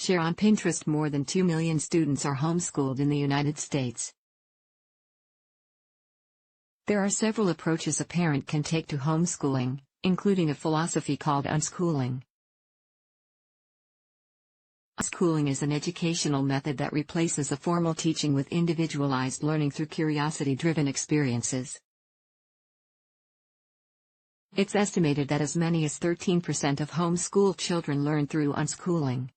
Share on Pinterest. More than 2 million students are homeschooled in the United States. There are several approaches a parent can take to homeschooling, including a philosophy called unschooling. Unschooling is an educational method that replaces a formal teaching with individualized learning through curiosity-driven experiences. It's estimated that as many as 13% of homeschooled children learn through unschooling.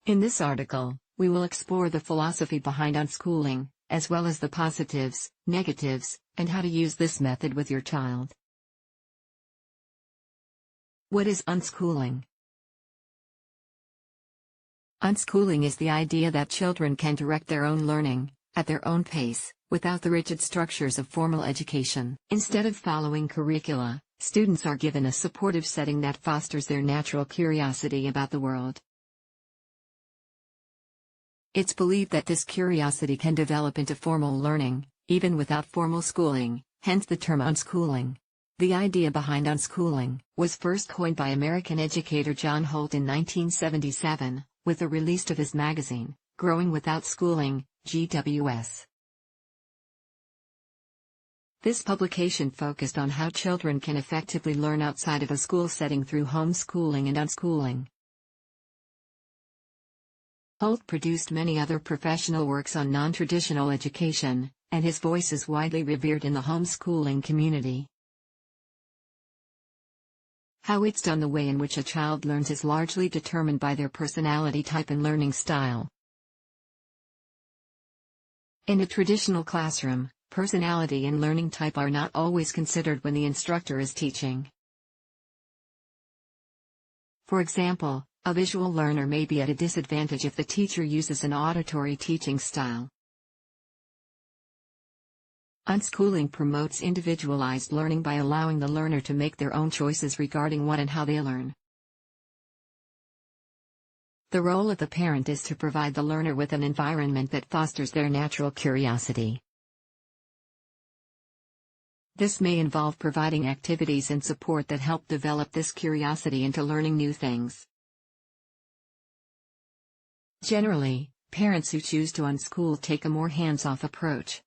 In this article, we will explore the philosophy behind unschooling, as well as the positives, negatives, and how to use this method with your child. What is unschooling? Unschooling is the idea that children can direct their own learning, at their own pace, without the rigid structures of formal education. Instead of following curricula, students are given a supportive setting that fosters their natural curiosity about the world. It's believed that this curiosity can develop into formal learning, even without formal schooling, hence the term unschooling. The idea behind unschooling was first coined by American educator John Holt in 1977, with the release of his magazine, Growing Without Schooling, GWS. This publication focused on how children can effectively learn outside of a school setting through homeschooling and unschooling. Holt produced many other professional works on non-traditional education, and his voice is widely revered in the homeschooling community. How it's done. The way in which a child learns is largely determined by their personality type and learning style. In a traditional classroom, personality and learning type are not always considered when the instructor is teaching. For example, a visual learner may be at a disadvantage if the teacher uses an auditory teaching style. Unschooling promotes individualized learning by allowing the learner to make their own choices regarding what and how they learn. The role of the parent is to provide the learner with an environment that fosters their natural curiosity. This may involve providing activities and support that help develop this curiosity into learning new things. Generally, parents who choose to unschool take a more hands-off approach.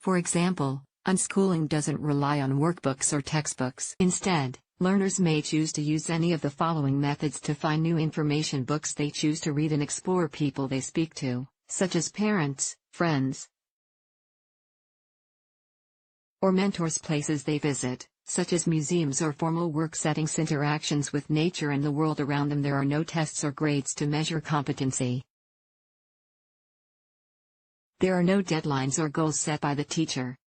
For example, unschooling doesn't rely on workbooks or textbooks. Instead, learners may choose to use any of the following methods to find new information: books they choose to read, and explore people they speak to, such as parents, friends, or mentors; places they visit, such as museums or formal work settings; interactions with nature and the world around them. There are no tests or grades to measure competency. There are no deadlines or goals set by the teacher.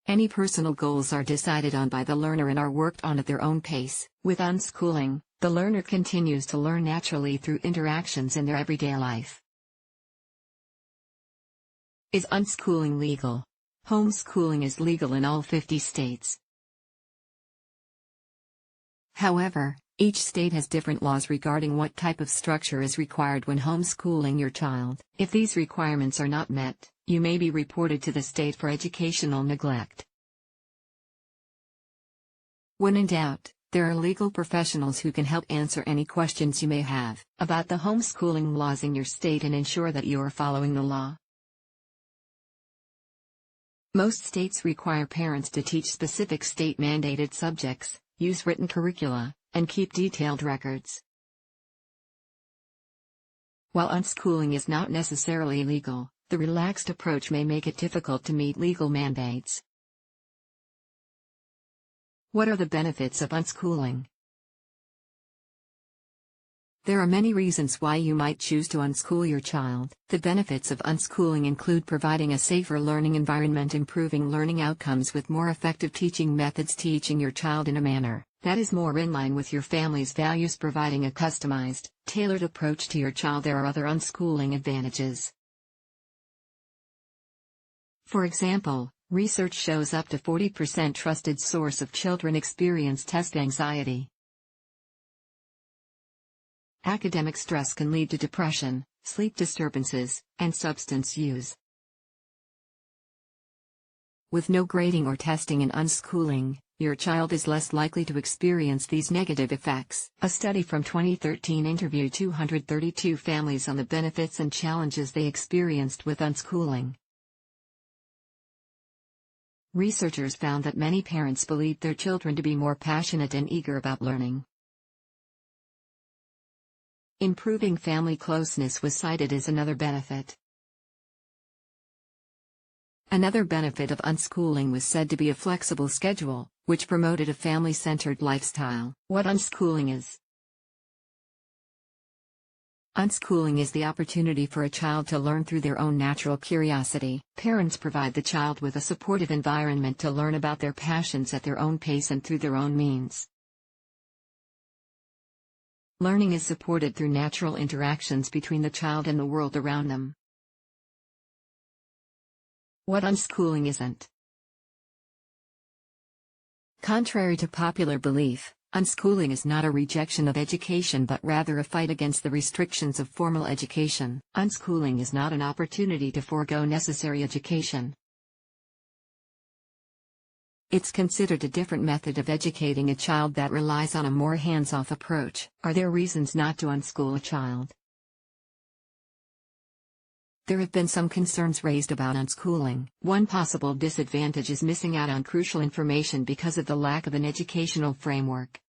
Any personal goals are decided on by the learner and are worked on at their own pace. With unschooling, the learner continues to learn naturally through interactions in their everyday life. Is unschooling legal? Homeschooling is legal in all 50 states. However, each state has different laws regarding what type of structure is required when homeschooling your child. If these requirements are not met, you may be reported to the state for educational neglect. When in doubt, there are legal professionals who can help answer any questions you may have about the homeschooling laws in your state and ensure that you are following the law. Most states require parents to teach specific state-mandated subjects, use written curricula, and keep detailed records. While unschooling is not necessarily legal, the relaxed approach may make it difficult to meet legal mandates. What are the benefits of unschooling? There are many reasons why you might choose to unschool your child. The benefits of unschooling include providing a safer learning environment, improving learning outcomes with more effective teaching methods, teaching your child in a manner that is more in line with your family's values, providing a customized, tailored approach to your child. There are other unschooling advantages. For example, research shows up to 40% trusted source of children experience test anxiety. Academic stress can lead to depression, sleep disturbances, and substance use. With no grading or testing in unschooling, your child is less likely to experience these negative effects. A study from 2013 interviewed 232 families on the benefits and challenges they experienced with unschooling. Researchers found that many parents believed their children to be more passionate and eager about learning. Improving family closeness was cited as another benefit. Another benefit of unschooling was said to be a flexible schedule, which promoted a family-centered lifestyle. What unschooling is? Unschooling is the opportunity for a child to learn through their own natural curiosity. Parents provide the child with a supportive environment to learn about their passions at their own pace and through their own means. Learning is supported through natural interactions between the child and the world around them. What unschooling isn't? Contrary to popular belief, unschooling is not a rejection of education but rather a fight against the restrictions of formal education. Unschooling is not an opportunity to forego necessary education. It's considered a different method of educating a child that relies on a more hands-off approach. Are there reasons not to unschool a child? There have been some concerns raised about unschooling. One possible disadvantage is missing out on crucial information because of the lack of an educational framework.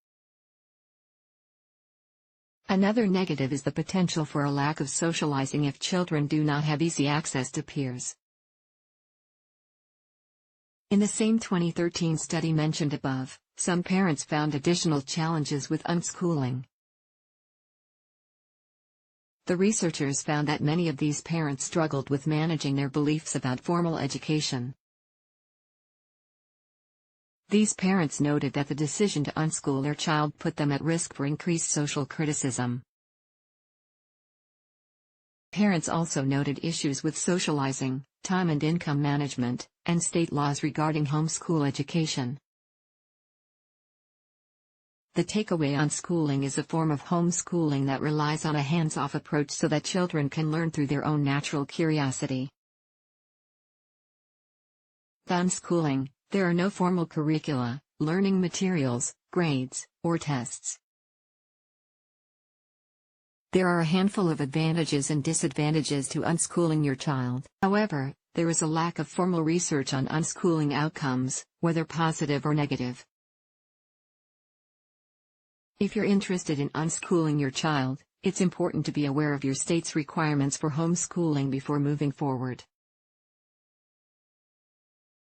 Another negative is the potential for a lack of socializing if children do not have easy access to peers. In the same 2013 study mentioned above, some parents found additional challenges with unschooling. The researchers found that many of these parents struggled with managing their beliefs about formal education. These parents noted that the decision to unschool their child put them at risk for increased social criticism. Parents also noted issues with socializing, time and income management, and state laws regarding homeschool education. The takeaway: unschooling is a form of homeschooling that relies on a hands-off approach so that children can learn through their own natural curiosity. Unschooling: there are no formal curricula, learning materials, grades, or tests. There are a handful of advantages and disadvantages to unschooling your child. However, there is a lack of formal research on unschooling outcomes, whether positive or negative. If you're interested in unschooling your child, it's important to be aware of your state's requirements for homeschooling before moving forward.